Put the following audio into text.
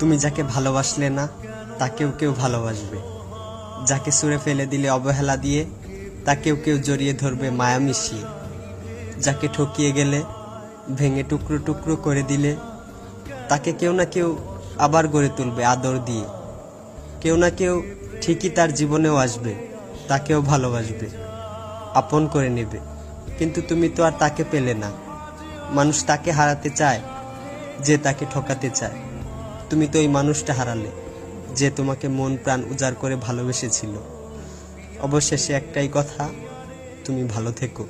তুমি যাকে ভালোবাসলে না তাকেও কেউ ভালোবাসবে, যাকে ছুঁড়ে ফেলে দিলে অবহেলা দিয়ে তাকেও কেউ জড়িয়ে ধরবে মায়া মিশিয়ে, যাকে ঠকিয়ে গেলে ভেঙে টুকরো টুকরো করে দিলে তাকে কেউ না কেউ আবার গড়ে তুলবে আদর দিয়ে। কেউ না কেউ ঠিকই তার জীবনেও আসবে, তাকেও ভালোবাসবে, আপন করে নেবে। কিন্তু তুমি তো আর তাকে পেলে না। মানুষ তাকে হারাতে চায় যে তাকে ঠকাতে চায়। তুমি তো ওই মানুষটা হারালে যে তোমাকে মন প্রাণ উজাড় করে ভালোবেসেছিল। অবশেষে একটাই কথা, তুমি ভালো থেকো।